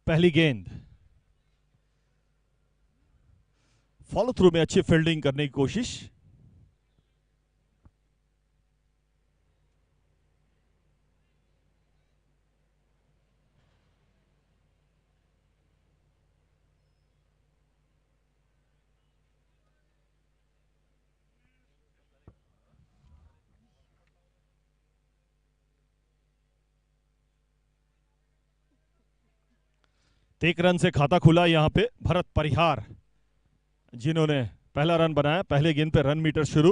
पहली गेंद, follow through में अच्छी फील्डिंग करने की कोशिश। एक रन से खाता खुला यहां पे भरत परिहार, जिन्होंने पहला रन बनाया। पहले गेंद पे रन मीटर शुरू।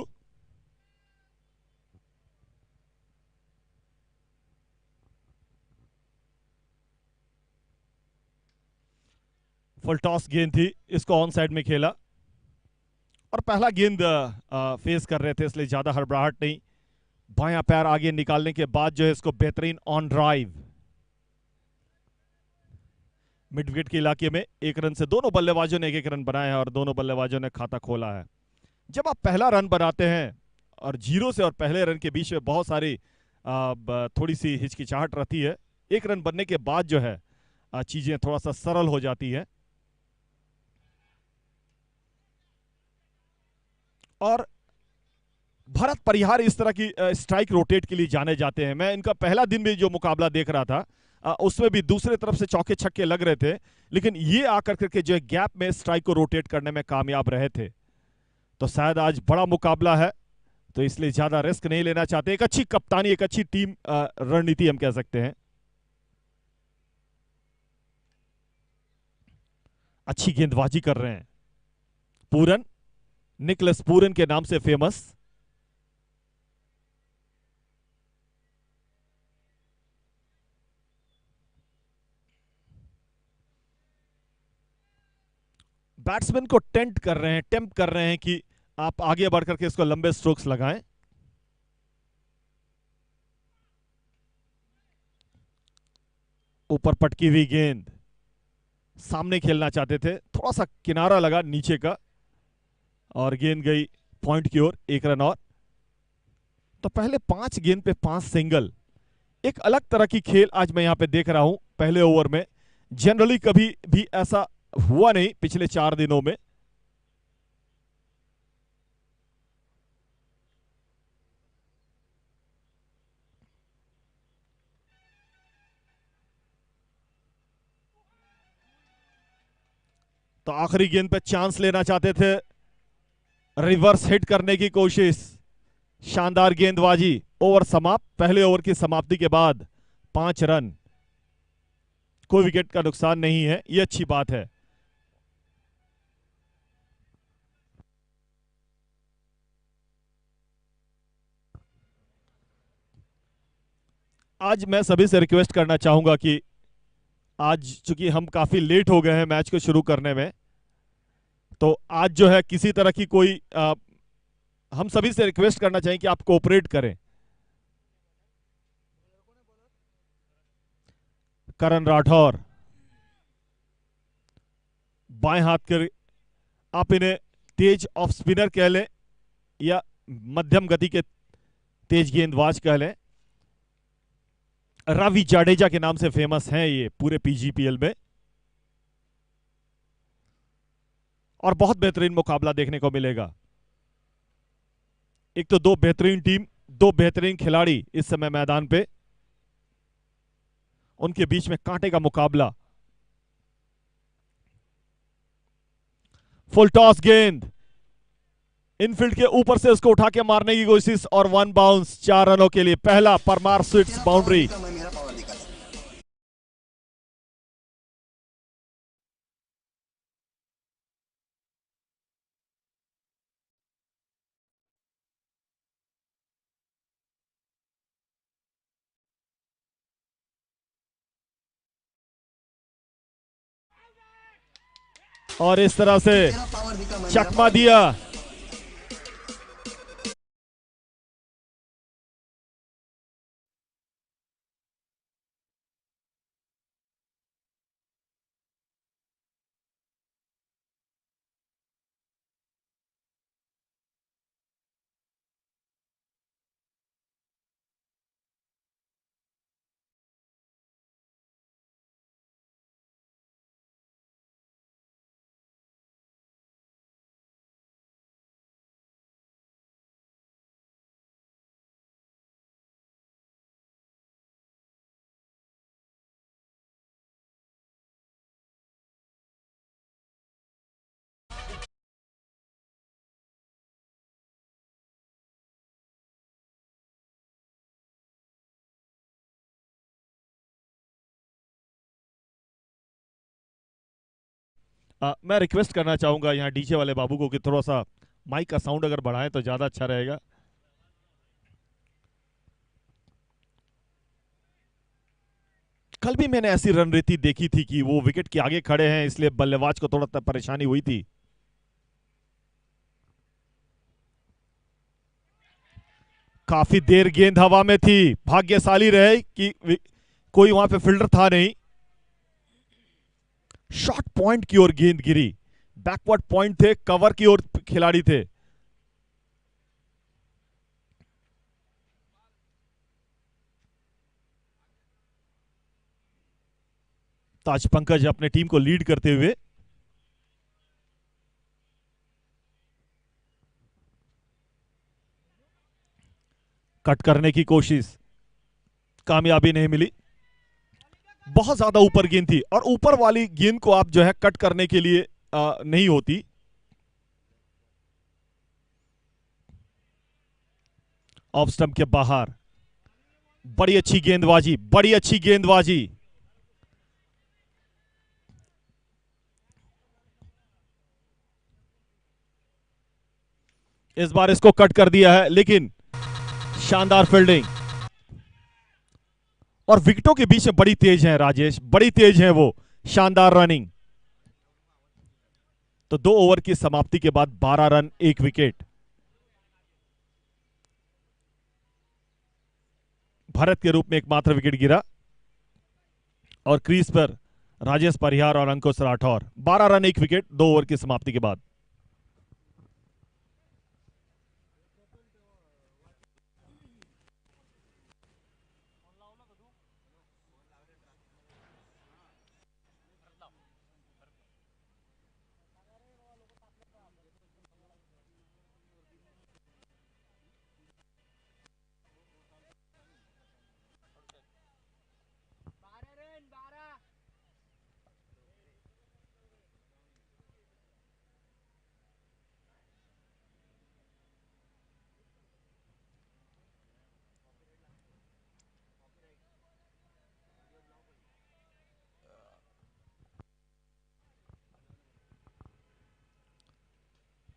फुल टॉस गेंद थी, इसको ऑन साइड में खेला और पहला गेंद फेस कर रहे थे, इसलिए ज्यादा हड़बड़ाहट नहीं। बायां पैर आगे निकालने के बाद जो है इसको बेहतरीन ऑन ड्राइव, मिड विकेट के इलाके में एक रन से दोनों बल्लेबाजों ने एक एक रन बनाया है और दोनों बल्लेबाजों ने खाता खोला है। जब आप पहला रन बनाते हैं और जीरो से और पहले रन के बीच में बहुत सारी थोड़ी सी हिचकिचाहट रहती है, एक रन बनने के बाद जो है चीजें थोड़ा सा सरल हो जाती है। और भरत परिहार इस तरह की स्ट्राइक रोटेट के लिए जाने जाते हैं। मैं इनका पहला दिन भी जो मुकाबला देख रहा था उसमें भी दूसरे तरफ से चौके छक्के लग रहे थे, लेकिन ये आकर करके जो है गैप में स्ट्राइक को रोटेट करने में कामयाब रहे थे। तो शायद आज बड़ा मुकाबला है, तो इसलिए ज्यादा रिस्क नहीं लेना चाहते। एक अच्छी कप्तानी, एक अच्छी टीम रणनीति हम कह सकते हैं। अच्छी गेंदबाजी कर रहे हैं पूरन, निकलस पूरन के नाम से फेमस। बैट्समैन को टेम्प्ट कर रहे हैं कि आप आगे बढ़ करके इसको लंबे स्ट्रोक्स लगाएं। ऊपर पटकी हुई गेंद, सामने खेलना चाहते थे, थोड़ा सा किनारा लगा नीचे का और गेंद गई पॉइंट की ओर, एक रन और। तो पहले 5 गेंद पे 5 सिंगल, एक अलग तरह की खेल आज मैं यहां पे देख रहा हूं पहले ओवर में। जनरली कभी भी ऐसा हुआ नहीं पिछले 4 दिनों में। तो आखिरी गेंद पे चांस लेना चाहते थे, रिवर्स हिट करने की कोशिश, शानदार गेंदबाजी। ओवर समाप्त, पहले ओवर की समाप्ति के बाद 5 रन, कोई विकेट का नुकसान नहीं है, यह अच्छी बात है। आज मैं सभी से रिक्वेस्ट करना चाहूंगा कि आज चूंकि हम काफी लेट हो गए हैं मैच को शुरू करने में, तो आज जो है किसी तरह की कोई हम सभी से रिक्वेस्ट करना चाहिए कि आप कोऑपरेट करें। करण राठौर बाएं हाथ के, आप इन्हें तेज ऑफ स्पिनर कह लें या मध्यम गति के तेज गेंदबाज कह लें। रवि जाडेजा के नाम से फेमस हैं ये पूरे पीजीपीएल में, और बहुत बेहतरीन मुकाबला देखने को मिलेगा। एक तो दो बेहतरीन टीम, दो बेहतरीन खिलाड़ी इस समय मैदान पे, उनके बीच में कांटे का मुकाबला। फुल टॉस गेंद, इनफील्ड के ऊपर से उसको उठा के मारने की कोशिश और 1 बाउंस, 4 रनों के लिए पहला परमार स्वीट्स बाउंड्री। और इस तरह से चकमा दिया मैं रिक्वेस्ट करना चाहूंगा यहाँ डीजे वाले बाबू को कि थोड़ा सा माइक का साउंड अगर बढ़ाएं तो ज्यादा अच्छा रहेगा। कल भी मैंने ऐसी रणनीति देखी थी कि वो विकेट के आगे खड़े हैं, इसलिए बल्लेबाज को थोड़ा परेशानी हुई थी। काफी देर गेंद हवा में थी, भाग्यशाली रहे कि कोई वहां पे फील्डर था नहीं। शॉर्ट पॉइंट की ओर गेंद गिरी, बैकवर्ड पॉइंट थे, कवर की ओर खिलाड़ी थे। ताज पंकज अपने टीम को लीड करते हुए। कट करने की कोशिश, कामयाबी नहीं मिली। बहुत ज्यादा ऊपर गेंद थी और ऊपर वाली गेंद को आप जो है कट करने के लिए नहीं होती। ऑफ स्टंप के बाहर। बड़ी अच्छी गेंदबाजी, बड़ी अच्छी गेंदबाजी। इस बार इसको कट कर दिया है, लेकिन शानदार फील्डिंग। और विकेटों के बीच में बड़ी तेज है राजेश, बड़ी तेज है वो। शानदार रनिंग। तो 2 ओवर की समाप्ति के बाद 12 रन 1 विकेट। भारत के रूप में एकमात्र विकेट गिरा और क्रीज पर राजेश परिहार और अंकुश राठौर। 12 रन 1 विकेट 2 ओवर की समाप्ति के बाद।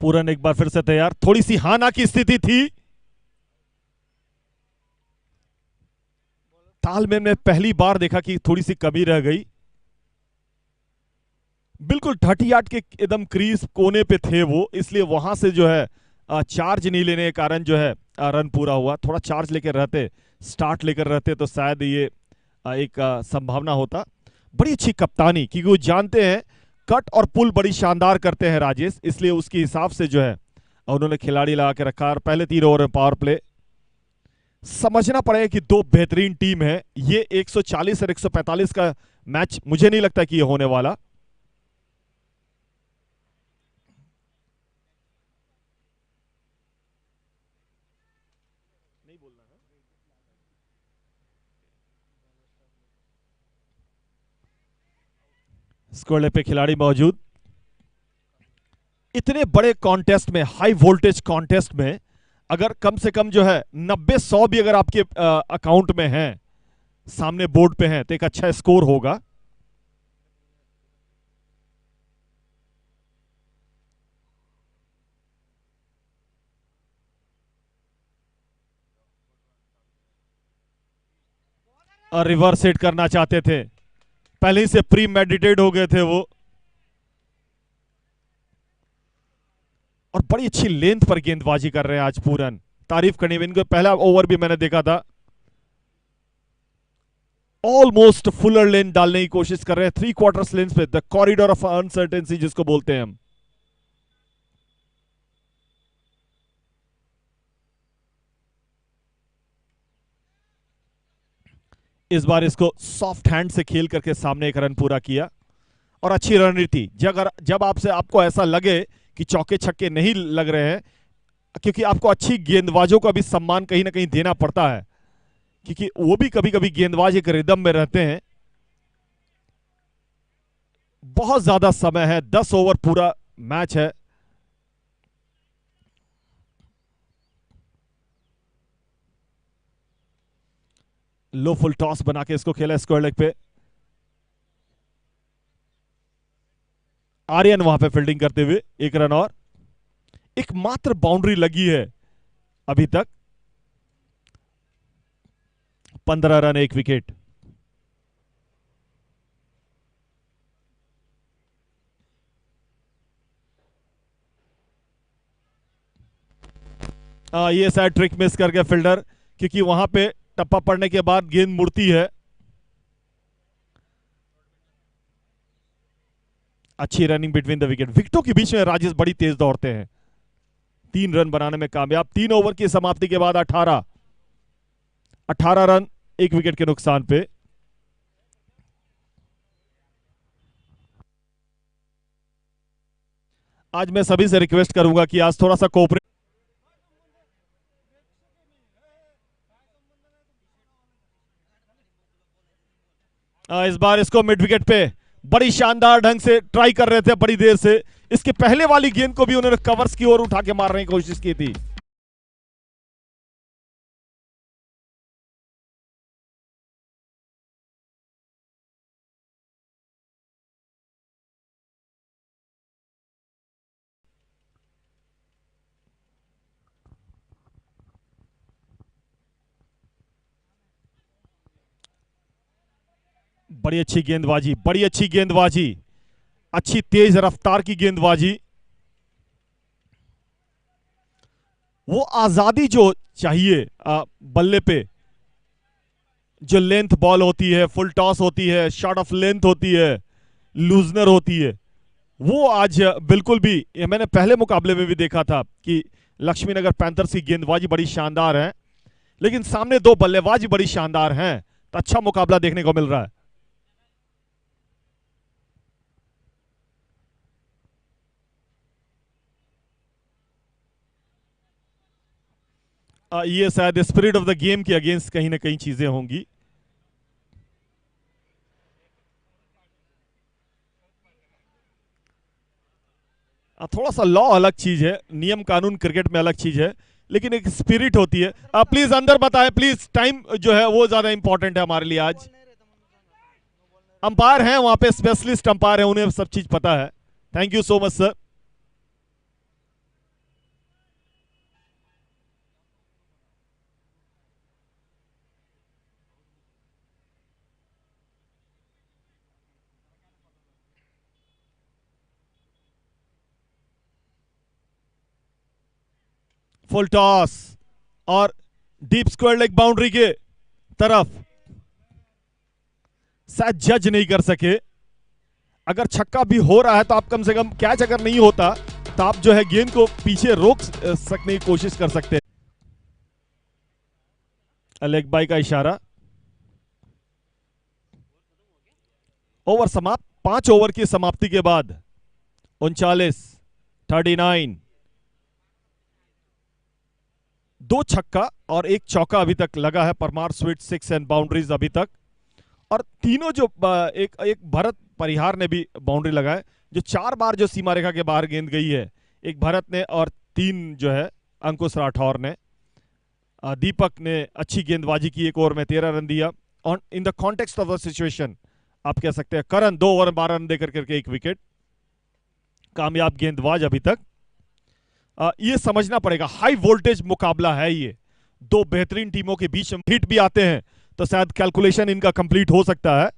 पूरन एक बार फिर से तैयार, थोड़ी सी हाना की स्थिति थी। तालमेल में पहली बार देखा कि थोड़ी सी कमी रह गई। बिल्कुल 30 यार्ड के एकदम क्रीज कोने पे थे वो, इसलिए वहां से जो है चार्ज नहीं लेने के कारण जो है रन पूरा हुआ। थोड़ा चार्ज लेकर रहते, स्टार्ट लेकर रहते तो शायद ये एक संभावना होता। बड़ी अच्छी कप्तानी, क्योंकि वो जानते हैं कट और पुल बड़ी शानदार करते हैं राजेश, इसलिए उसके हिसाब से जो है उन्होंने खिलाड़ी लगा के रखा। और पहले 3 ओवर में पावर प्ले। समझना पड़ेगा कि 2 बेहतरीन टीम है। ये 140 और 145 का मैच मुझे नहीं लगता कि ये होने वाला। स्कोरले पे खिलाड़ी मौजूद। इतने बड़े कॉन्टेस्ट में, हाई वोल्टेज कॉन्टेस्ट में, अगर कम से कम जो है 90-100 भी अगर आपके अकाउंट में हैं, सामने बोर्ड पे हैं, तो एक अच्छा स्कोर होगा। और रिवर्स हिट करना चाहते थे, पहले ही से प्री मेडिटेड हो गए थे वो। और बड़ी अच्छी लेंथ पर गेंदबाजी कर रहे हैं आज पूरन, तारीफ करनी है इनको। पहला ओवर भी मैंने देखा था, ऑलमोस्ट फुलर लेन डालने की कोशिश कर रहे हैं, 3/4 लेंथ पे, द कॉरिडोर ऑफ अनसर्टेनिटी जिसको बोलते हैं हम। इस बार इसको सॉफ्ट हैंड से खेल करके सामने एक रन पूरा किया। और अच्छी रणनीति, जब आपसे आपको ऐसा लगे कि चौके छक्के नहीं लग रहे हैं, क्योंकि आपको अच्छी गेंदबाजों का भी सम्मान कहीं ना कहीं देना पड़ता है, क्योंकि वो भी कभी कभी गेंदबाज एक रिदम में रहते हैं। बहुत ज्यादा समय है, 10 ओवर पूरा मैच है। लो फुल टॉस बना के इसको खेला स्क्वायर लेग पे। आर्यन वहां पे फील्डिंग करते हुए, 1 रन और एकमात्र बाउंड्री लगी है अभी तक, 15 रन 1 विकेट। ये शायद ट्रिक मिस कर गया फील्डर, क्योंकि वहां पे टप्पा पड़ने के बाद गेंद मुड़ती है। अच्छी रनिंग बिटवीन द विकेट, विकेटों के बीच में राजेश बड़ी तेज दौड़ते हैं। 3 रन बनाने में कामयाब, 3 ओवर की समाप्ति के बाद 18 रन 1 विकेट के नुकसान पे। आज मैं सभी से रिक्वेस्ट करूंगा कि आज थोड़ा सा कोऑपरेट। इस बार इसको मिड विकेट पे बड़ी शानदार ढंग से ट्राई कर रहे थे बड़ी देर से। इसके पहले वाली गेंद को भी उन्होंने कवर्स की ओर उठा के मारने की कोशिश की थी। बड़ी अच्छी गेंदबाजी, बड़ी अच्छी गेंदबाजी, अच्छी तेज रफ्तार की गेंदबाजी। वो आजादी जो चाहिए बल्ले पे, जो लेंथ बॉल होती है, फुल टॉस होती है, शॉट ऑफ लेंथ होती है, लूजनर होती है, वो आज बिल्कुल भी, ये मैंने पहले मुकाबले में भी देखा था कि लक्ष्मीनगर पैंथर्स की गेंदबाजी बड़ी शानदार है, लेकिन सामने 2 बल्लेबाज बड़ी शानदार हैं, तो अच्छा मुकाबला देखने को मिल रहा है। ये शायद स्पिरिट ऑफ द गेम के अगेंस्ट कहीं ना कहीं चीजें होंगी। थोड़ा सा लॉ अलग चीज है, नियम कानून क्रिकेट में अलग चीज है, लेकिन एक स्पिरिट होती है। प्लीज अंदर बताएं प्लीज, टाइम जो है वो ज्यादा इंपॉर्टेंट है हमारे लिए आज। अंपायर हैं वहां पे, स्पेशलिस्ट अंपायर हैं, उन्हें सब चीज पता है। Thank you so much sir. Full toss और डीप स्क्वायर लेग बाउंड्री के तरफ, शायद जज नहीं कर सके। अगर छक्का भी हो रहा है तो आप कम से कम, कैच अगर नहीं होता तो आप जो है गेंद को पीछे रोक सकने की कोशिश कर सकते हैं। लेग बाई का इशारा। ओवर समाप्त, 5 ओवर की समाप्ति के बाद 39 2 छक्का और 1 चौका अभी तक लगा है परमार स्वीट 6 एंड बाउंड्रीज अभी तक। और तीनों जो एक भरत परिहार ने भी बाउंड्री लगाए, जो 4 बार जो सीमा रेखा के बाहर गेंद गई है, एक भरत ने और 3 जो है अंकुश राठौर ने। दीपक ने अच्छी गेंदबाजी की, 1 ओवर में 13 रन दिया। On in the context of the situation आप कह सकते हैं करण 2 ओवर 12 रन देकर करके 1 विकेट, कामयाब गेंदबाज अभी तक। ये समझना पड़ेगा, हाई वोल्टेज मुकाबला है ये, 2 बेहतरीन टीमों के बीच में हिट भी आते हैं तो शायद कैलकुलेशन इनका कंप्लीट हो सकता है।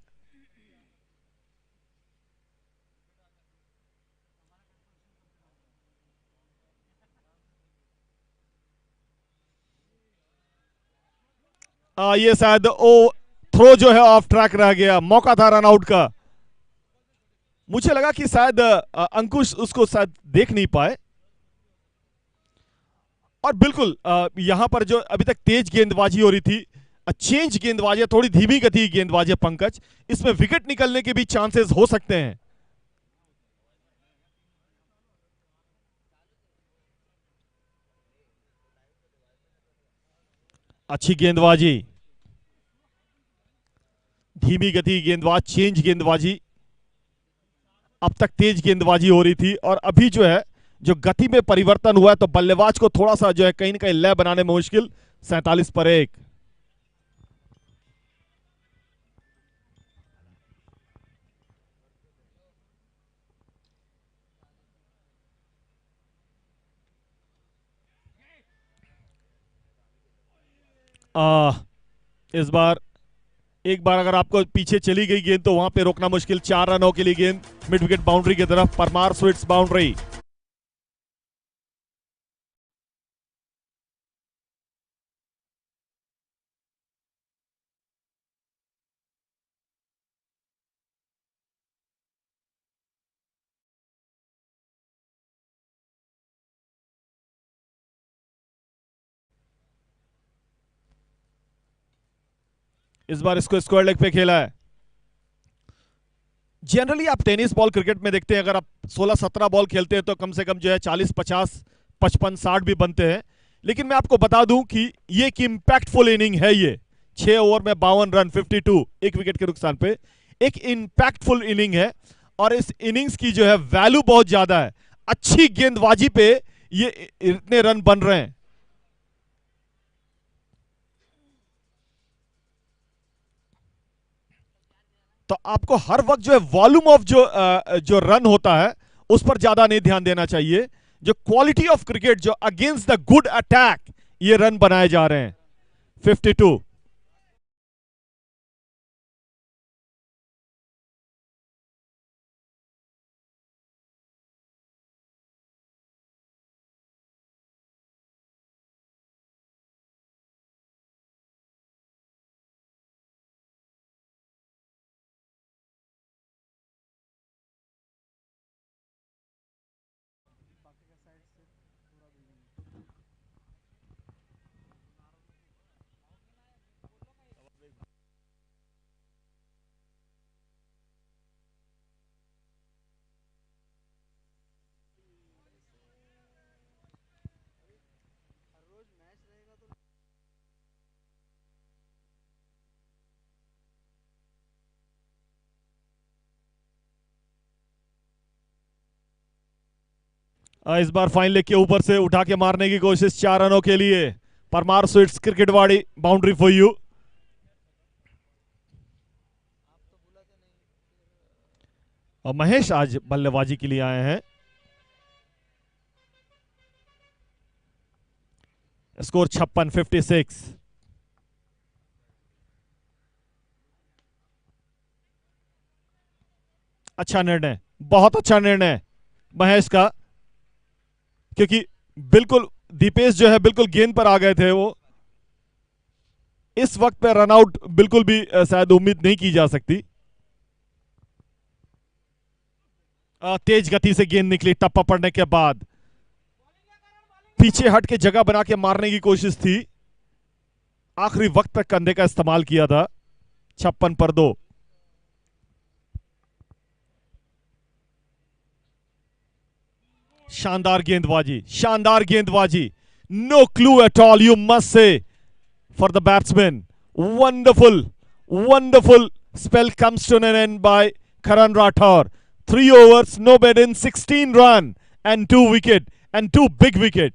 ये शायद थ्रो जो है ऑफ ट्रैक रह गया, मौका था रन आउट का। मुझे लगा कि शायद अंकुश उसको शायद देख नहीं पाए। और बिल्कुल यहां पर जो अभी तक तेज गेंदबाजी हो रही थी, चेंज गेंदबाजी, थोड़ी धीमी गति की गेंदबाजी पंकज, इसमें विकेट निकलने के भी चांसेस हो सकते हैं। अच्छी गेंदबाजी, धीमी गति गेंदबाज, चेंज गेंदबाजी। अब तक तेज गेंदबाजी हो रही थी और अभी जो है जो गति में परिवर्तन हुआ है, तो बल्लेबाज को थोड़ा सा जो है कहीं ना कहीं लय बनाने में मुश्किल। 47 पर 1। आ, इस बार एक बार अगर आपको पीछे चली गई गेंद तो वहां पे रोकना मुश्किल। 4 रनों के लिए गेंद मिड विकेट बाउंड्री की तरफ, परमार स्वीट्स बाउंड्री। इस बार इसको स्क्वायर लेग पे खेला है। जनरली आप टेनिस बॉल क्रिकेट में देखते हैं, अगर आप 16-17 बॉल खेलते हैं तो कम से कम जो है 40-50, 55-60 भी बनते हैं। लेकिन मैं आपको बता दूं कि ये एक इंपैक्टफुल इनिंग है। ये 6 ओवर में 52 रन, 52, एक विकेट के नुकसान पे एक इंपैक्टफुल इनिंग है। और इस इनिंग्स की जो है वैल्यू बहुत ज्यादा है। अच्छी गेंदबाजी पे ये इतने रन बन रहे हैं। तो आपको हर वक्त जो है वॉल्यूम ऑफ जो रन होता है उस पर ज्यादा नहीं ध्यान देना चाहिए। जो क्वालिटी ऑफ क्रिकेट, जो अगेंस्ट द गुड अटैक ये रन बनाए जा रहे हैं। 52। इस बार फाइन लेग के ऊपर से उठा के मारने की कोशिश 4 रनों के लिए। परमार स्वीट्स क्रिकेटवाड़ी बाउंड्री फॉर यू। और महेश आज बल्लेबाजी के लिए आए हैं। स्कोर 56, 56। अच्छा निर्णय, बहुत अच्छा निर्णय महेश का, क्योंकि बिल्कुल दीपेश जो है बिल्कुल गेंद पर आ गए थे। वो इस वक्त पे रनआउट बिल्कुल भी शायद उम्मीद नहीं की जा सकती। तेज गति से गेंद निकली टप्पा पड़ने के बाद। पीछे हट के जगह बना के मारने की कोशिश थी। आखिरी वक्त तक कंधे का इस्तेमाल किया था। 56 पर 2। शानदार गेंदबाजी, शानदार गेंदबाजी। No clue at all, you must say, for the batsman. Wonderful, wonderful spell comes to an end by Karan Rathore. 3 overs, no bad in 16 run and 2 wicket and 2 big wicket.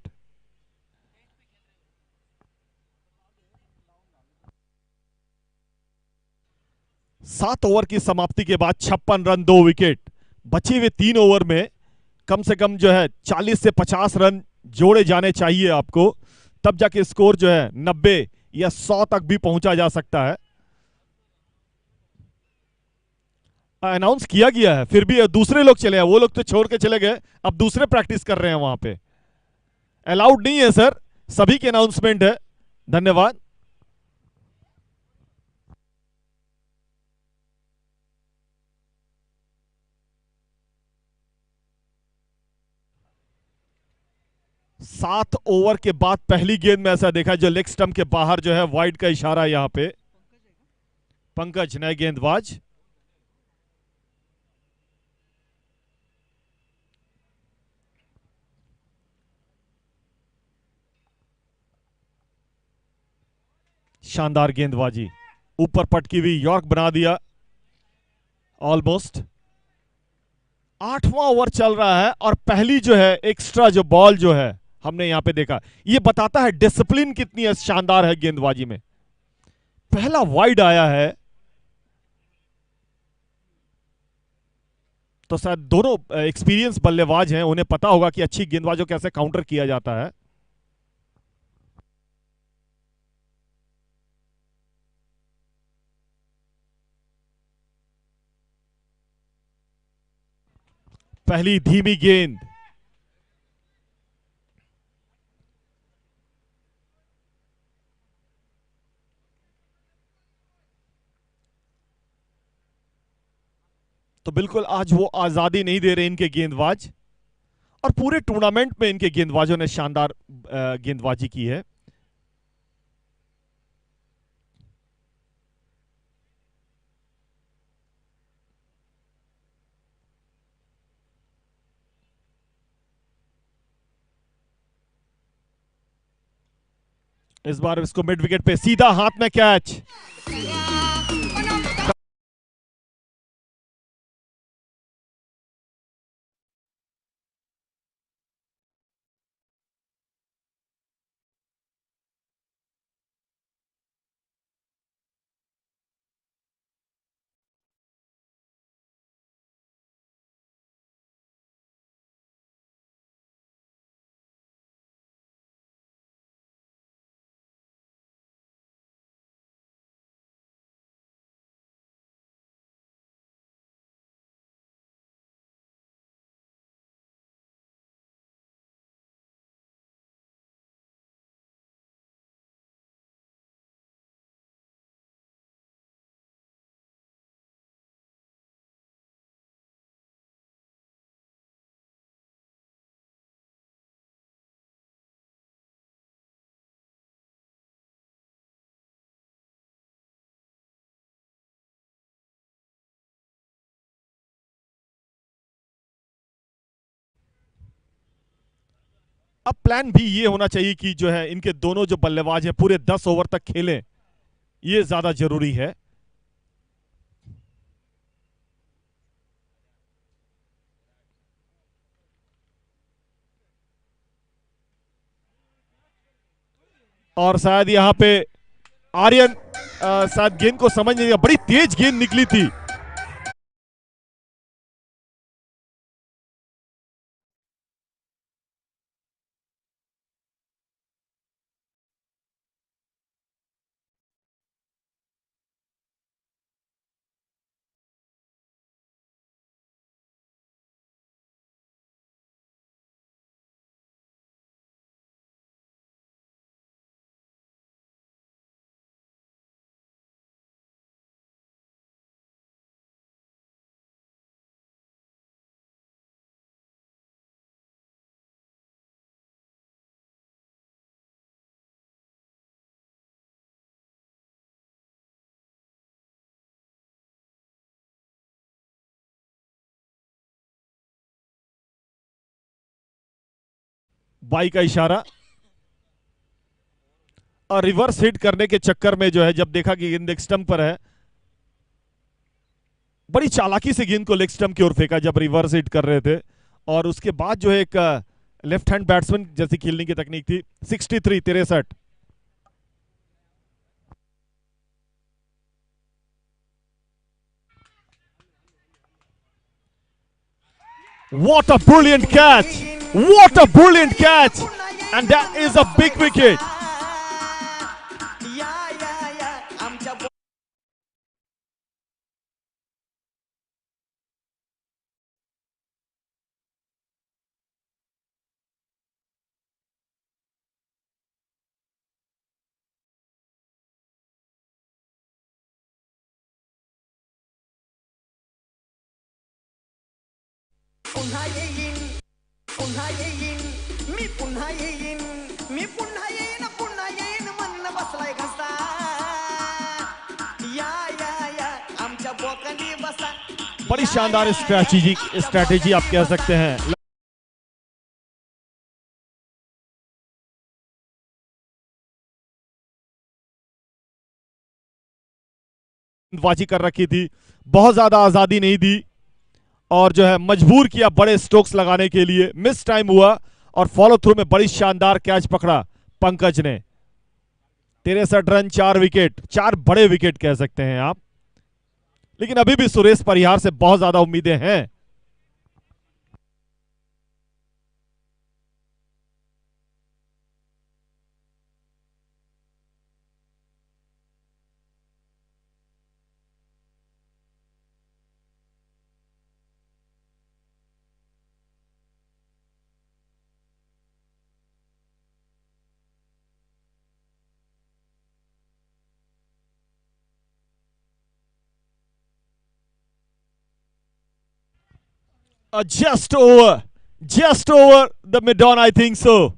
सात ओवर की समाप्ति के बाद 56 run 2 wicket. बचे हुए 3 over में कम से कम जो है 40 से 50 रन जोड़े जाने चाहिए आपको, तब जाके स्कोर जो है 90 या 100 तक भी पहुंचा जा सकता है। अनाउंस किया गया है, फिर भी दूसरे लोग चले हैं, वो लोग तो छोड़ के चले गए, अब दूसरे प्रैक्टिस कर रहे हैं वहां पे। अलाउड नहीं है सर, सभी की अनाउंसमेंट है। धन्यवाद। सात ओवर के बाद पहली गेंद में ऐसा देखा जो लेग स्टंप के बाहर जो है वाइड का इशारा यहां पे। पंकज नए गेंदबाज। शानदार गेंदबाजी, ऊपर पटकी हुई यॉर्क बना दिया ऑलमोस्ट। 8वां ओवर चल रहा है और पहली जो है एक्स्ट्रा जो बॉल जो है हमने यहां पे देखा, ये बताता है डिसिप्लिन कितनी है, शानदार है गेंदबाजी में। पहला वाइड आया है तो शायद दोनों एक्सपीरियंस बल्लेबाज हैं, उन्हें पता होगा कि अच्छी गेंदबाजों कैसे काउंटर किया जाता है। पहली धीमी गेंद, तो बिल्कुल आज वो आजादी नहीं दे रहे इनके गेंदबाज, और पूरे टूर्नामेंट में इनके गेंदबाजों ने शानदार गेंदबाजी की है। इस बार इसको मिड विकेट पे सीधा हाथ में कैच। अब प्लान भी ये होना चाहिए कि जो है इनके दोनों जो बल्लेबाज हैं पूरे 10 ओवर तक खेलें, ये ज्यादा जरूरी है। और शायद यहां पे आर्यन शायद गेंद को समझ नहीं, बड़ी तेज गेंद निकली थी। बाई का इशारा, और रिवर्स हिट करने के चक्कर में जो है जब देखा कि गेंद लेग स्टंप पर है, बड़ी चालाकी से गेंद को लेग स्टंप की ओर फेंका जब रिवर्स हिट कर रहे थे। और उसके बाद जो है एक लेफ्ट हैंड बैट्समैन जैसी खेलने की तकनीक थी। 63 What a brilliant catch! What a brilliant catch! And that is a big wicket. पुन्हा येईन पुन्हा येईन मी पुन्हा येईन मी पुन्हा येईन म्हणणं बसलाय घसा या या या आमच्या बोकांडी बसा। बड़ी शानदार स्ट्रैटेजी आप कह सकते हैं बाजी कर रखी थी, बहुत ज्यादा आजादी नहीं दी, और जो है मजबूर किया बड़े स्ट्रोक्स लगाने के लिए। मिस टाइम हुआ और फॉलो थ्रू में बड़ी शानदार कैच पकड़ा पंकज ने। 63 रन, 4 विकेट, 4 बड़े विकेट कह सकते हैं आप। लेकिन अभी भी सुरेश परिहार से बहुत ज्यादा उम्मीदें हैं। just over the mid on, I think so.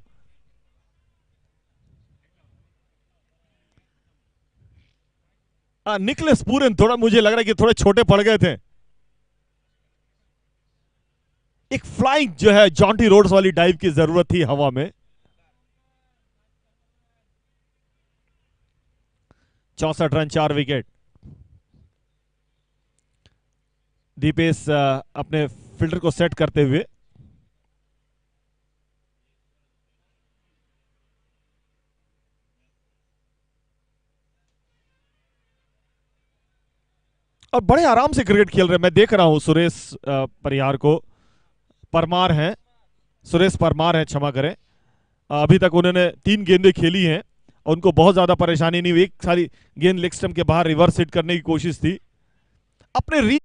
निकलेस पूरन थोड़ा मुझे लग रहा है कि थोड़े छोटे पड़ गए थे। एक फ्लाइंग जो है जॉन्टी रोड्स वाली डाइव की जरूरत थी हवा में। 64 रन 4 विकेट। दीपेश अपने फील्डर को सेट करते हुए। और बड़े आराम से क्रिकेट खेल रहे हैं। मैं देख रहा हूं सुरेश परिहार को, परमार हैं, सुरेश परमार हैं, क्षमा करें। अभी तक उन्होंने 3 गेंदें खेली हैं और उनको बहुत ज्यादा परेशानी नहीं हुई। एक सारी गेंद लेग स्टंप के बाहर रिवर्स हिट करने की कोशिश थी। अपने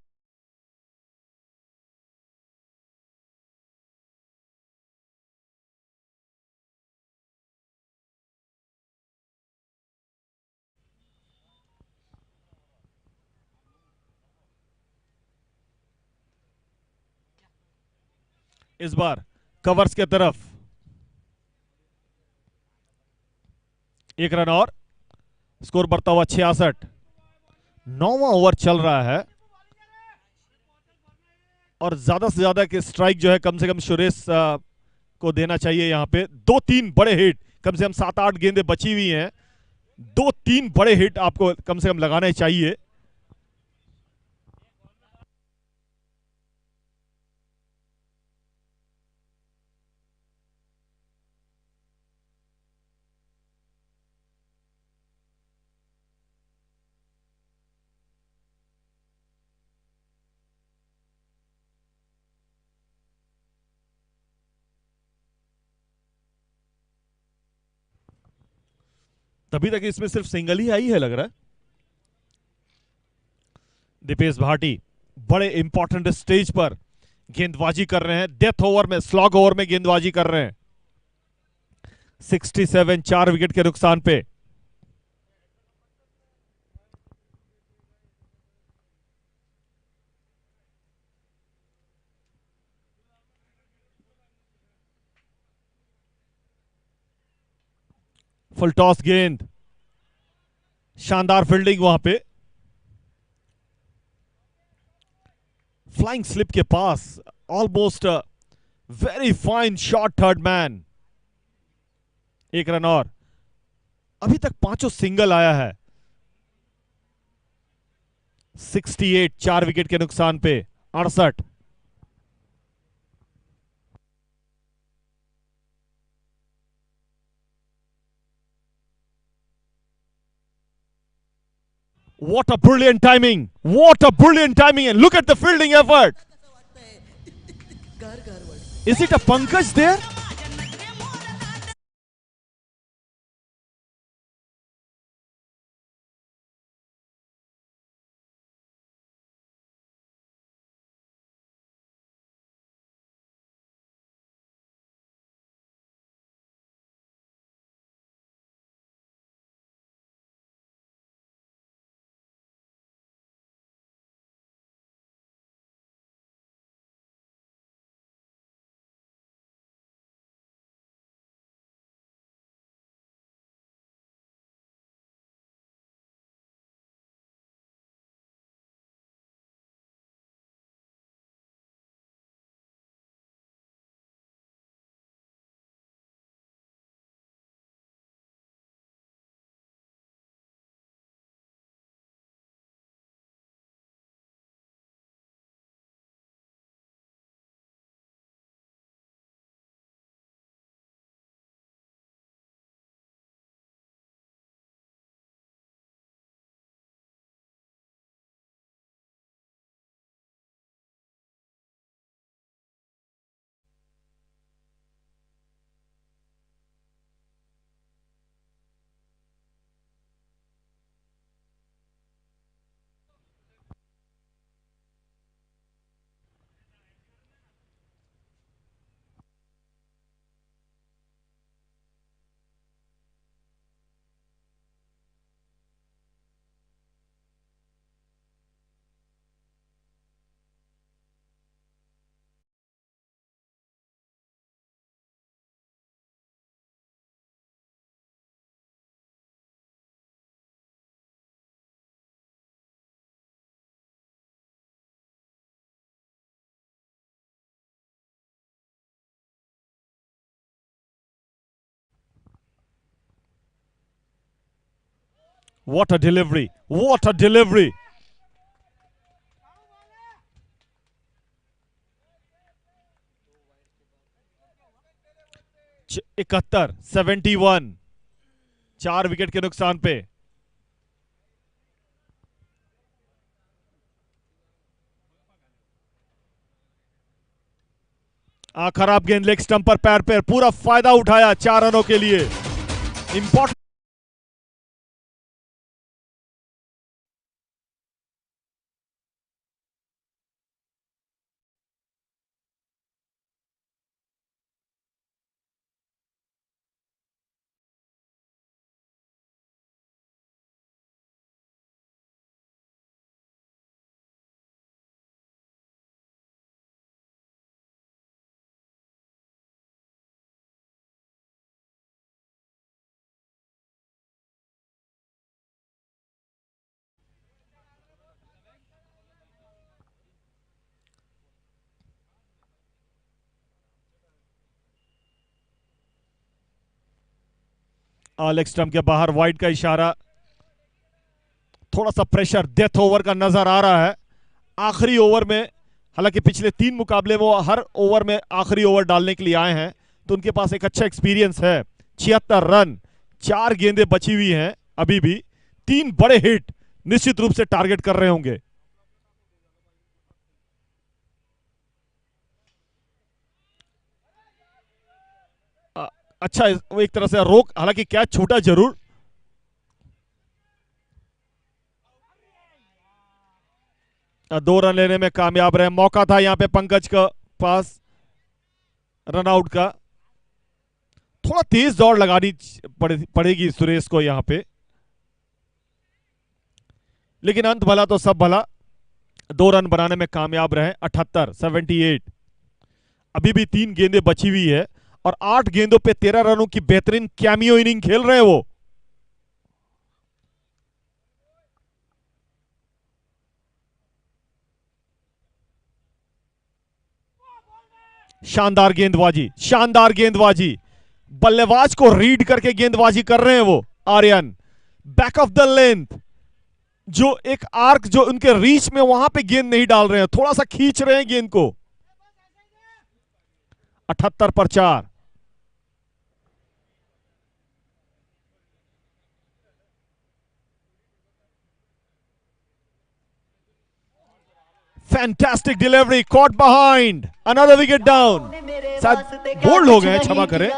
इस बार कवर्स के तरफ 1 रन और, स्कोर बढ़ता हुआ 66। 9वां ओवर चल रहा है और ज्यादा से ज्यादा के स्ट्राइक जो है कम से कम सुरेश को देना चाहिए। यहां पे 2-3 बड़े हिट, कम से कम 7-8 गेंदें बची हुई हैं। 2-3 बड़े हिट आपको कम से कम लगाने चाहिए। तभी तक इसमें सिर्फ सिंगल ही आई है लग रहा है। दीपेश भाटी बड़े इंपॉर्टेंट स्टेज पर गेंदबाजी कर रहे हैं। डेथ ओवर में, स्लॉग ओवर में गेंदबाजी कर रहे हैं। 67, 4 विकेट के नुकसान पे। फुल टॉस गेंद, शानदार फील्डिंग वहां पे। फ्लाइंग स्लिप के पास, almost very fine shot, third man. 1 run और। अभी तक 5 सिंगल आया है। 68, 4 विकेट के नुकसान पे। 68। What a brilliant timing! What a brilliant timing! And look at the fielding effort. Is it a Pankaj there? What a delivery! What a delivery! 71, 4 wicket के नुकसान पे। खराब गेंद लेग स्टंप पर, पैर पर पूरा फायदा उठाया 4 रनों के लिए। इंपॉर्टेंट। लेग स्टंप के बाहर वाइड का इशारा। थोड़ा सा प्रेशर डेथ ओवर का नजर आ रहा है आखिरी ओवर में। हालांकि पिछले 3 मुकाबले में वो हर ओवर में आखिरी ओवर डालने के लिए आए हैं, तो उनके पास एक अच्छा एक्सपीरियंस है। 76 रन, 4 गेंदें बची हुई हैं अभी भी। 3 बड़े हिट निश्चित रूप से टारगेट कर रहे होंगे। अच्छा, वो एक तरह से रोक, हालांकि कैच छूटा जरूर। दो रन लेने में कामयाब रहे। मौका था यहां पे पंकज का पास रन आउट का। थोड़ा तेज दौड़ लगानी पड़ेगी सुरेश को यहां पे, लेकिन अंत भला तो सब भला। 2 रन बनाने में कामयाब रहे। 78 अभी भी 3 गेंदें बची हुई है और 8 गेंदों पे 13 रनों की बेहतरीन कैमियो इनिंग खेल रहे हैं वो। शानदार गेंदबाजी, शानदार गेंदबाजी। बल्लेबाज को रीड करके गेंदबाजी कर रहे हैं वो Aryan. Back of the length, जो एक आर्क जो उनके रीच में, वहां पे गेंद नहीं डाल रहे हैं, थोड़ा सा खींच रहे हैं गेंद को। 78 पर 4। Fantastic delivery, caught behind, another wicket down. शायद बोल्ड हो गए, क्षमा करें।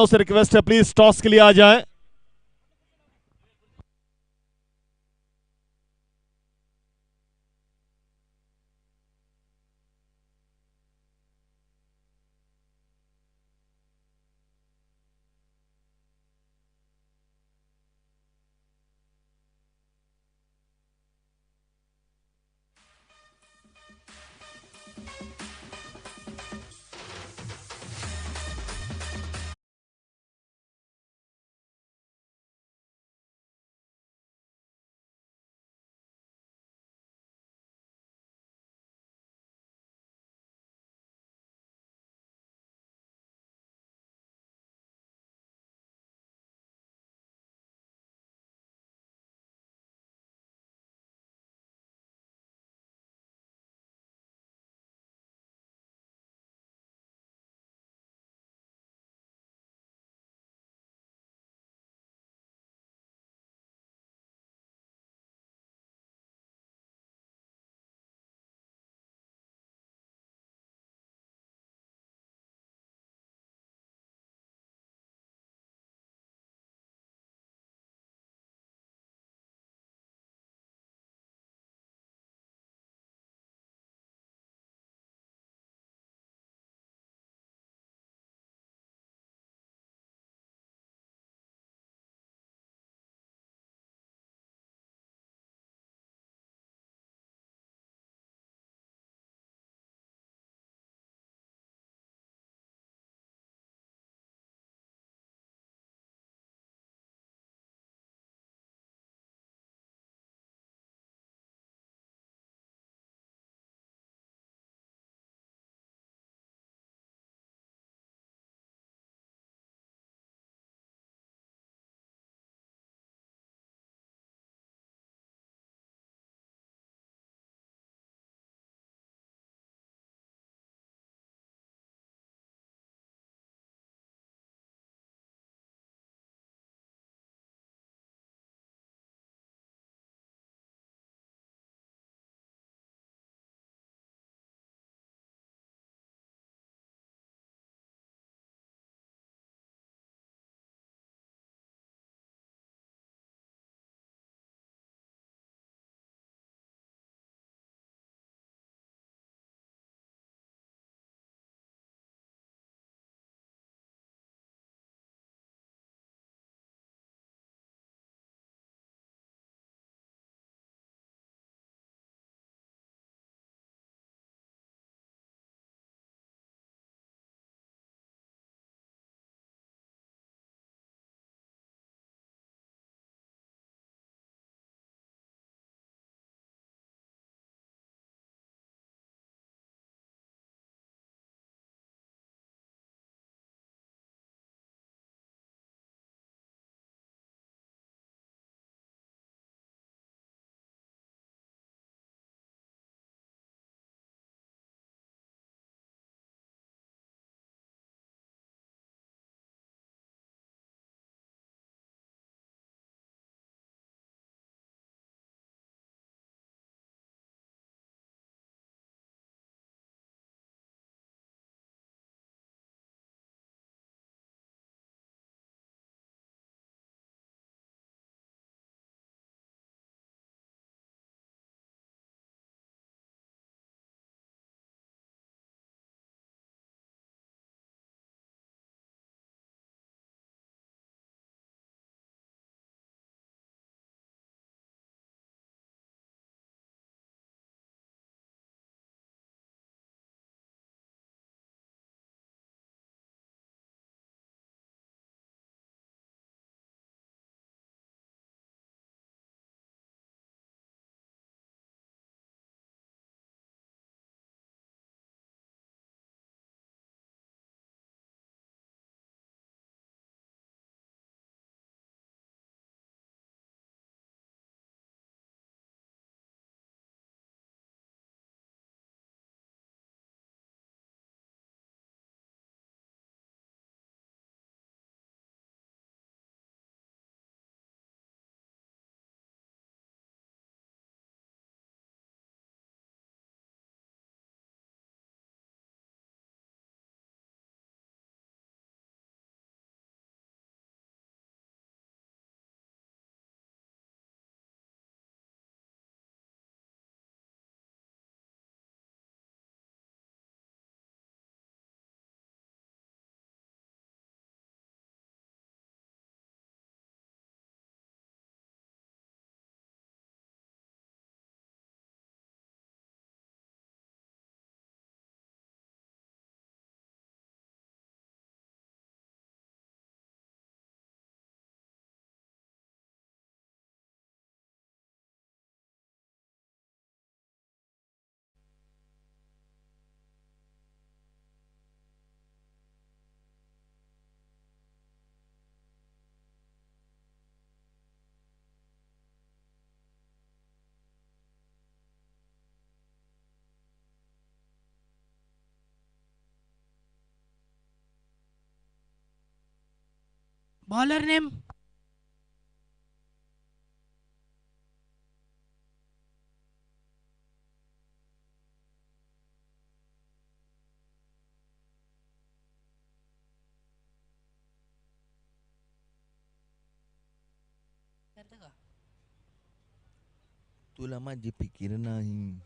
से रिक्वेस्ट है प्लीज टॉस के लिए आ जाए। बॉलर नेम तुला माझी फिकीर नाही.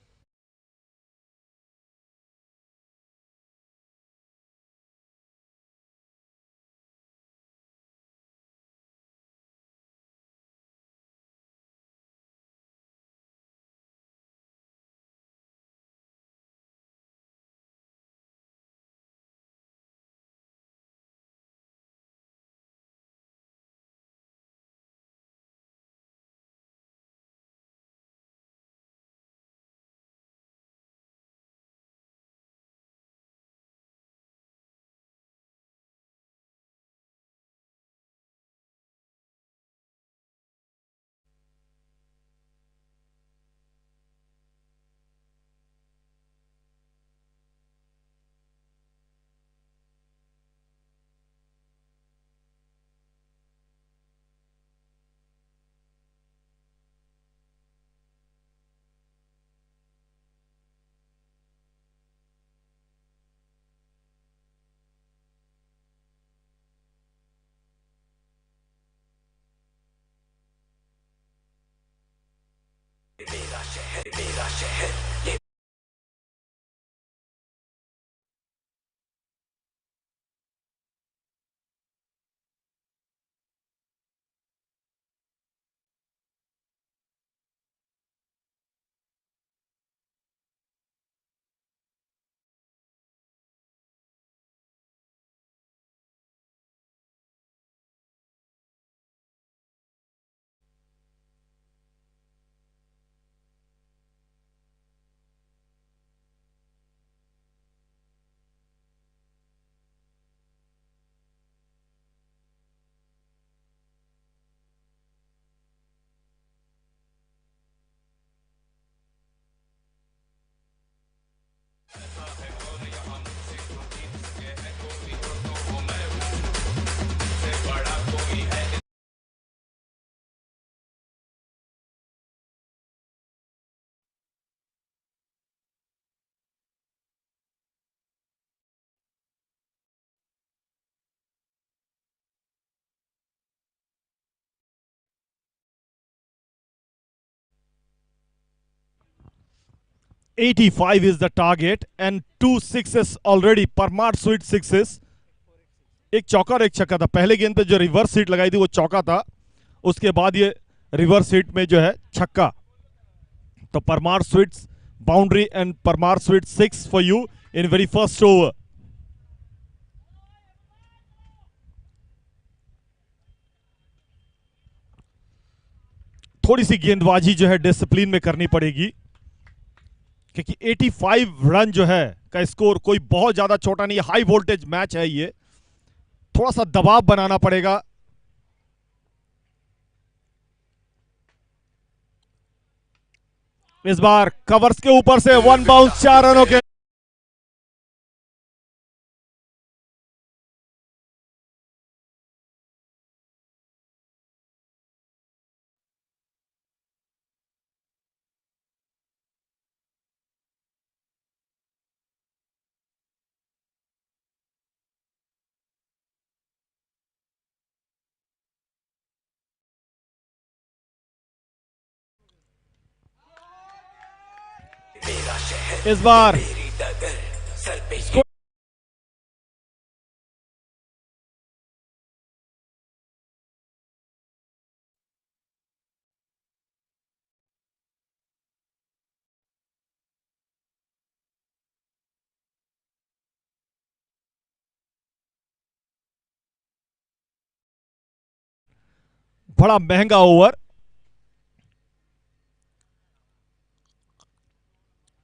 $85 is the target and 2 sixes already. Parmar sweet sixes, एक चौका और एक छक्का था. पहले गेंद पे जो रिवर्स हिट लगाई थी वो चौका था, उसके बाद ये रिवर्स हिट में जो है छक्का. तो Parmar sweets boundary and Parmar sweet 6 for you in very first over. थोड़ी सी गेंदबाजी जो है डिसिप्लिन में करनी पड़ेगी, क्योंकि 85 रन जो है का स्कोर कोई बहुत ज्यादा छोटा नहीं है. हाई वोल्टेज मैच है ये, थोड़ा सा दबाव बनाना पड़ेगा. इस बार कवर्स के ऊपर से वन बाउंस 4 रनों के. इस बार बड़ा महंगा ओवर.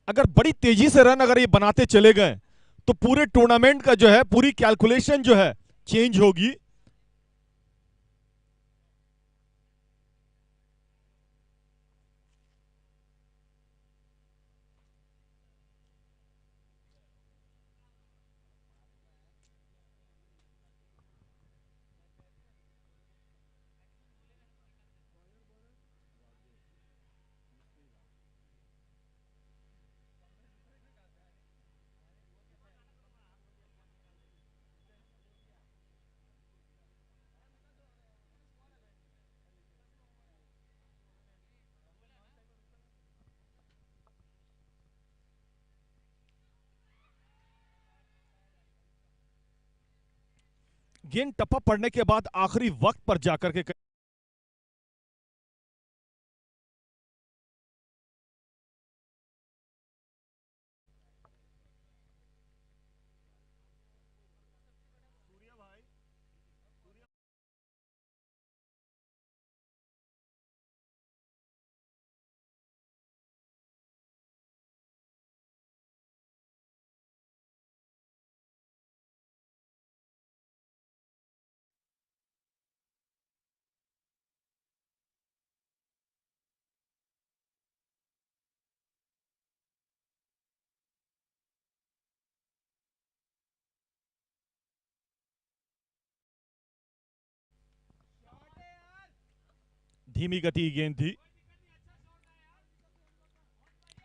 अगर बड़ी तेजी से रन अगर ये बनाते चले गए तो पूरे टूर्नामेंट का जो है, पूरी कैलकुलेशन जो है चेंज होगी. गेंद टप्पा पड़ने के बाद आखिरी वक्त पर जाकर के धीमी गति की गेंद थी,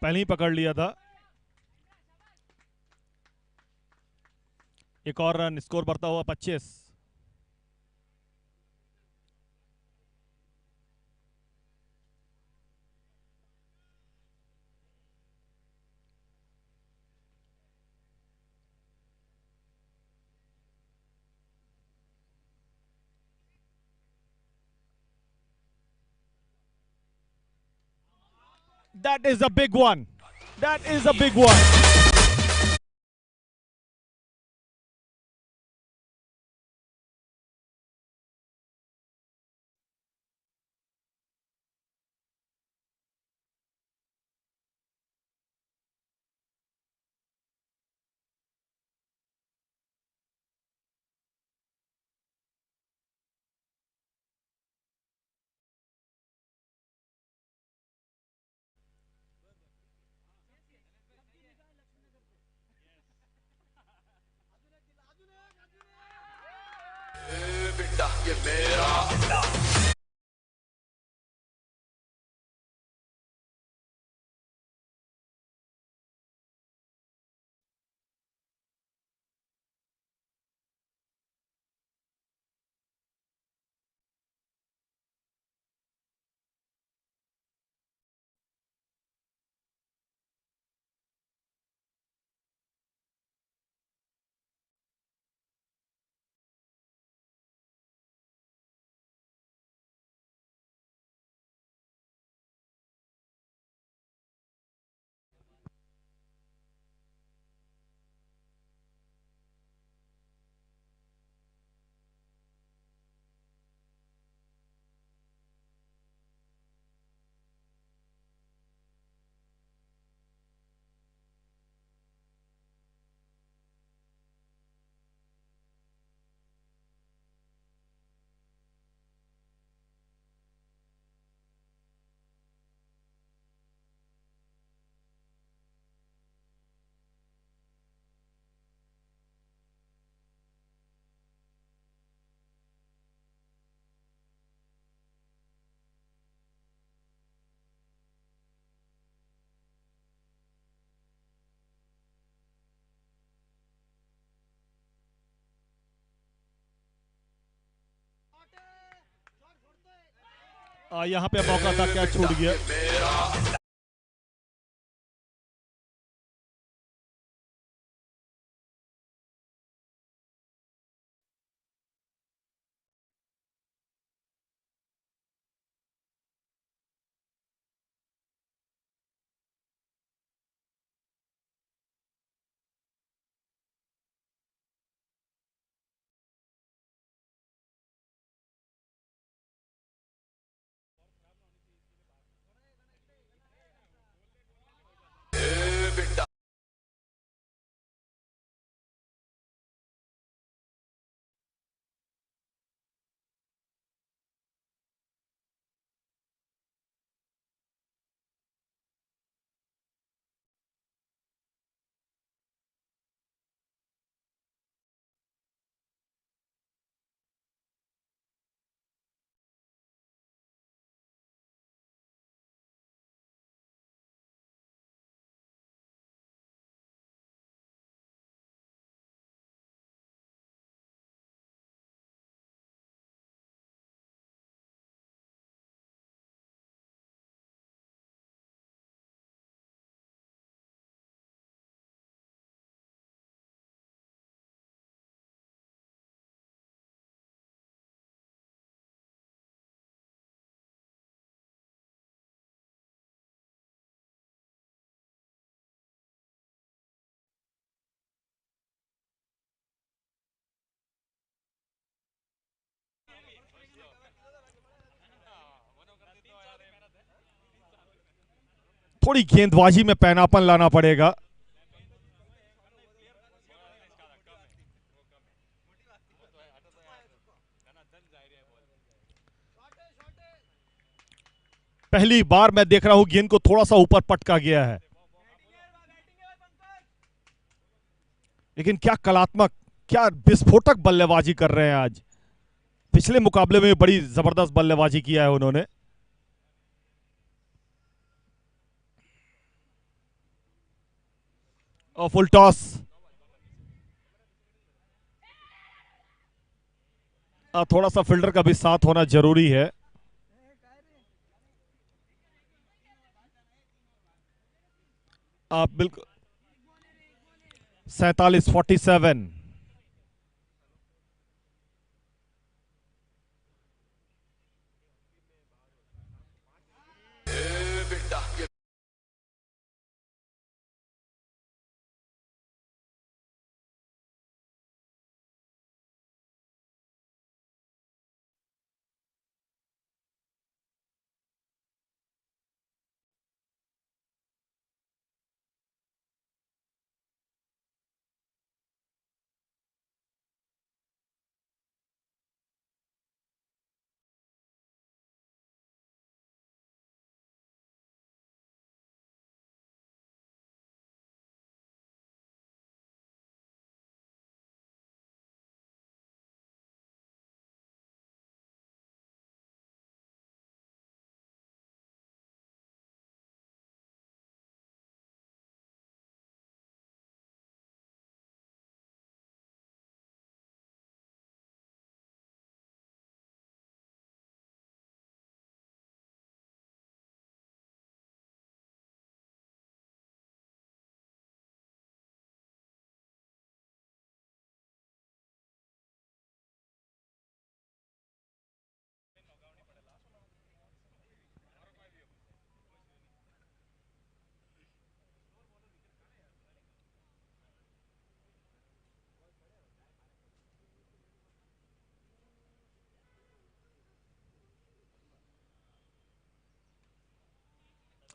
पहले ही पकड़ लिया था। एक और रन, स्कोर बढ़ता हुआ 25। That is a big one. That is a big one. यहां पे मौका था, क्या छूट गया। थोड़ी गेंदबाजी में पैनापन लाना पड़ेगा। पहली बार मैं देख रहा हूं गेंद को थोड़ा सा ऊपर पटका गया है, लेकिन क्या कलात्मक, क्या विस्फोटक बल्लेबाजी कर रहे हैं आज। पिछले मुकाबले में बड़ी जबरदस्त बल्लेबाजी किया है उन्होंने। और फुल टॉस, थोड़ा सा फील्डर का भी साथ होना जरूरी है। आप बिल्कुल 47-47।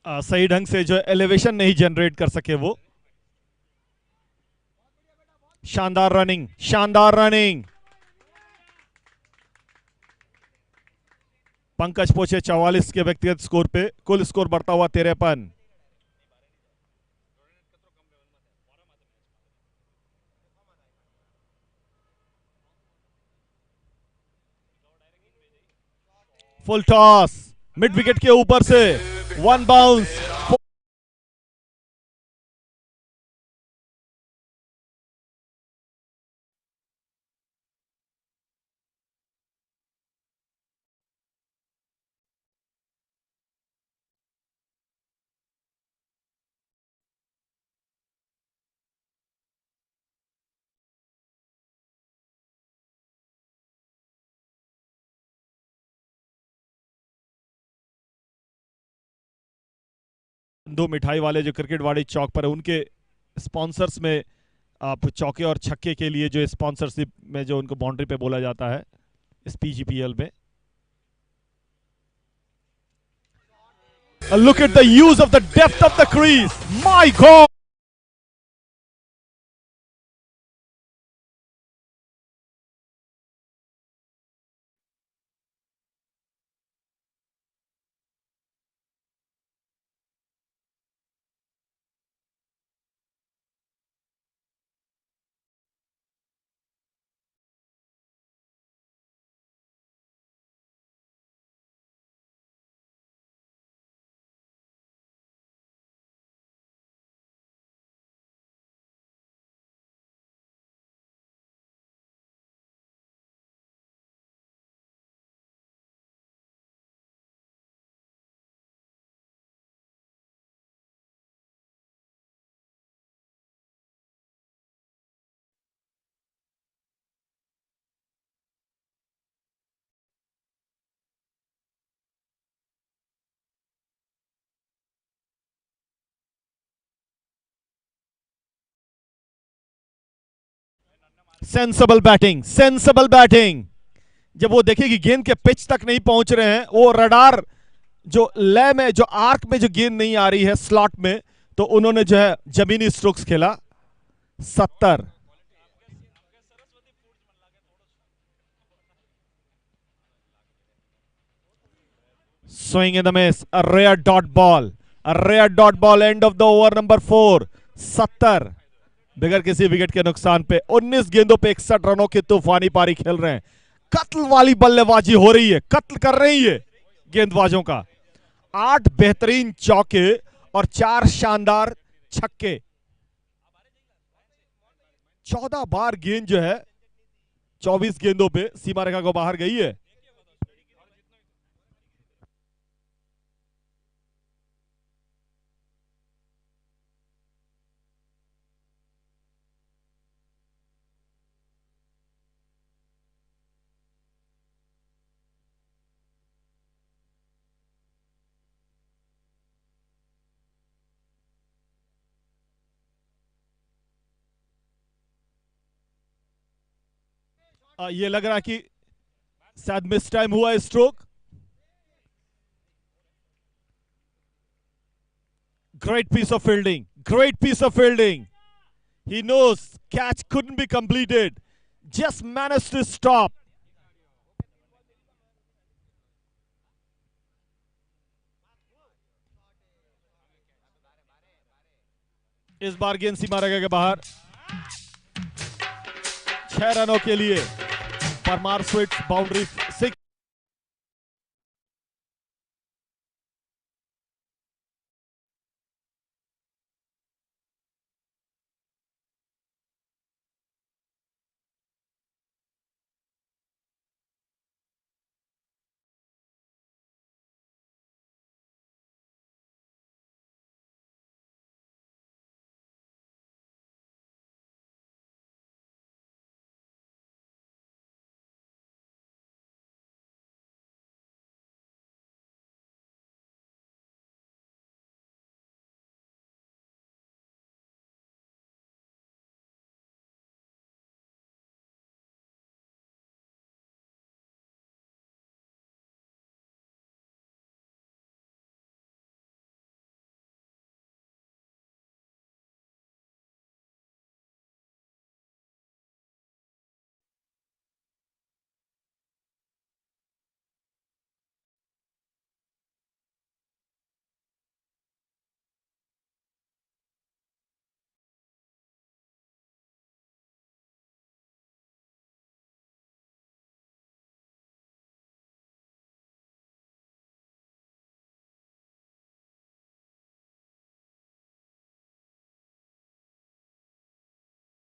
सही ढंग से जो एलिवेशन नहीं जनरेट कर सके वो। शानदार रनिंग, शानदार रनिंग। पंकज पहुंचे 44 के व्यक्तिगत स्कोर पे, कुल स्कोर बढ़ता हुआ 53। फुल टॉस, मिड विकेट के ऊपर से वन बाउंस। दो मिठाई वाले जो क्रिकेट वाड़ी चौक पर है, उनके स्पॉन्सर्स में आप चौके और छक्के के लिए जो स्पॉन्सरशिप में जो उनको बाउंड्री पे बोला जाता है इस पीजीपीएल में। Look at the use of the depth of the crease. My God! Sensible batting, sensible batting. जब वो देखे कि गेंद के पिच तक नहीं पहुंच रहे हैं, वो रडार जो लय में, जो आर्क में जो गेंद नहीं आ रही है स्लॉट में, तो उन्होंने जो है जमीनी स्ट्रोक्स खेला। 70। Swing in the miss, a rare dot ball, a rare dot ball, end of the over number 4। 70 बगैर किसी विकेट के नुकसान पे 19 गेंदों पे 61 रनों की तूफानी पारी खेल रहे हैं। कत्ल वाली बल्लेबाजी हो रही है, कत्ल कर रही है गेंदबाजों का। 8 बेहतरीन चौके और 4 शानदार छक्के। 14 बार गेंद जो है 24 गेंदों पे सीमा रेखा को बाहर गई है। ये लग रहा है कि शायद मिस टाइम हुआ है stroke. Great piece of fielding, great piece of fielding. He knows catch couldn't be completed, just managed to stop. इस बार गेंद सीमा रेखा के बाहर। 6 रनों के लिए परमार स्वीट्स बाउंड्री 6।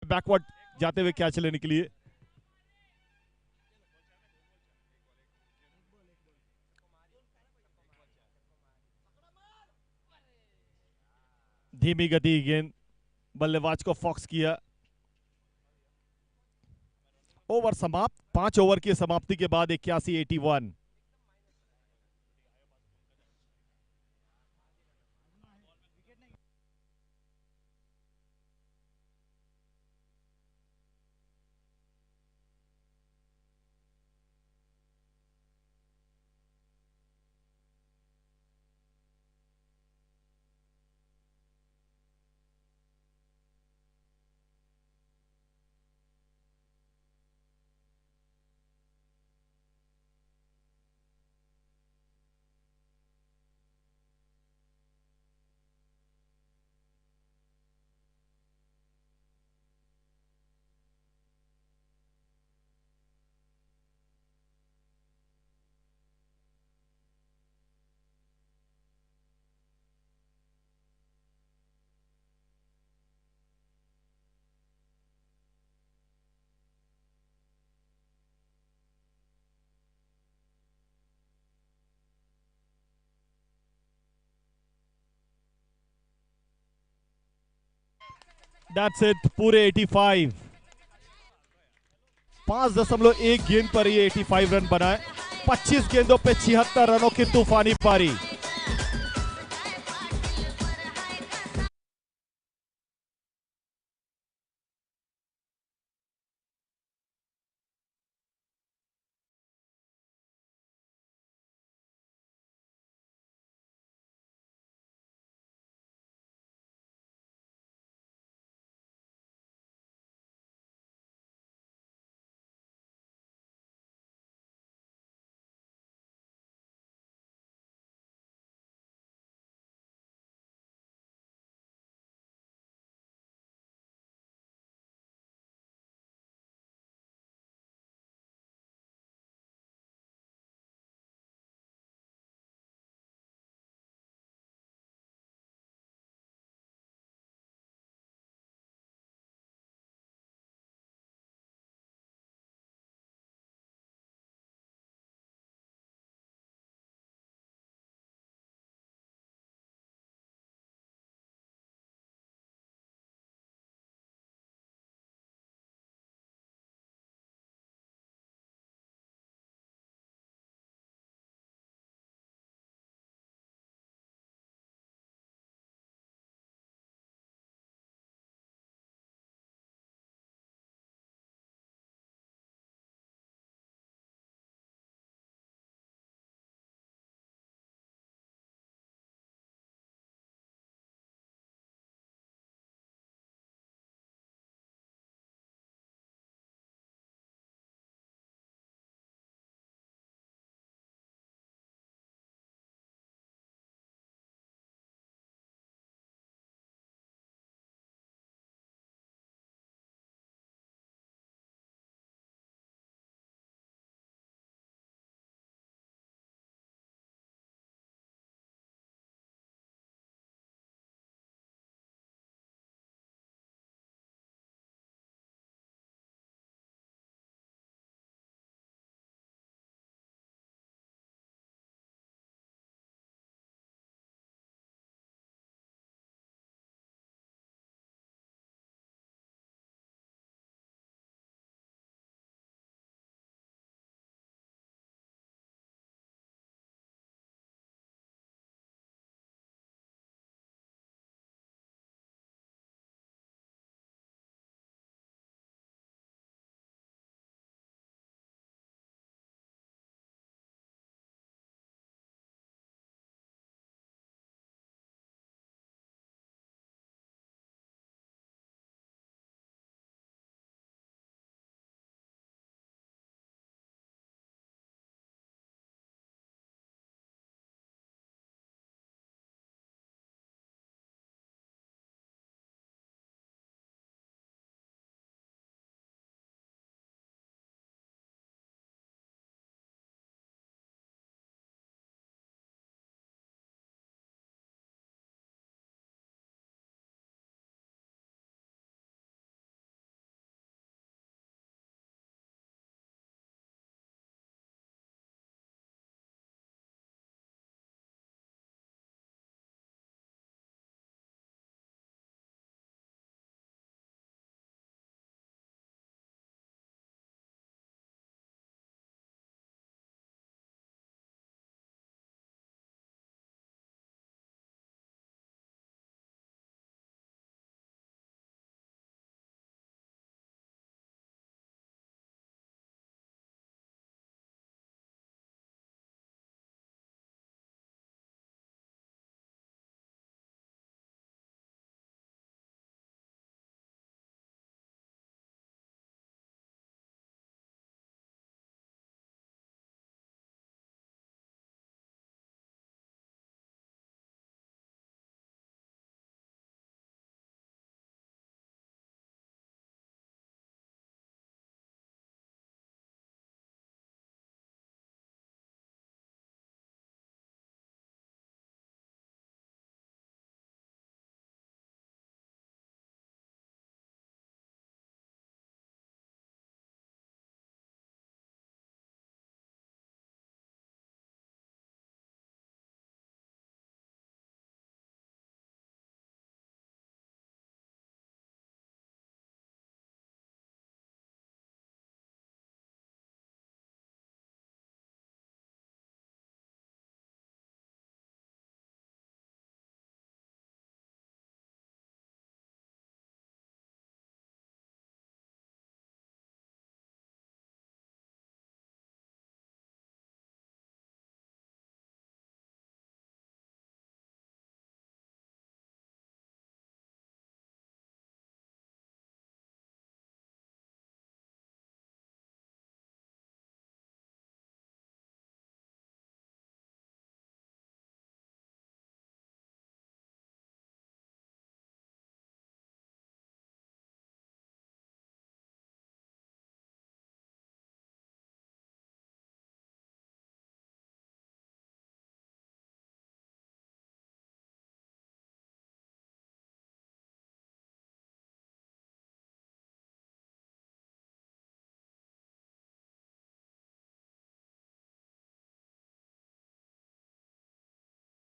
बैकवर्ड जाते हुए कैच लेने के लिए धीमी गति गेंद बल्लेबाज को फॉक्स किया। ओवर समाप्त। 5 ओवर की समाप्ति के बाद 81-81। That's it, पूरे 85। 5.1 गेंद पर ये 85 रन बनाए। 25 गेंदों पे 76 रनों की तूफानी पारी।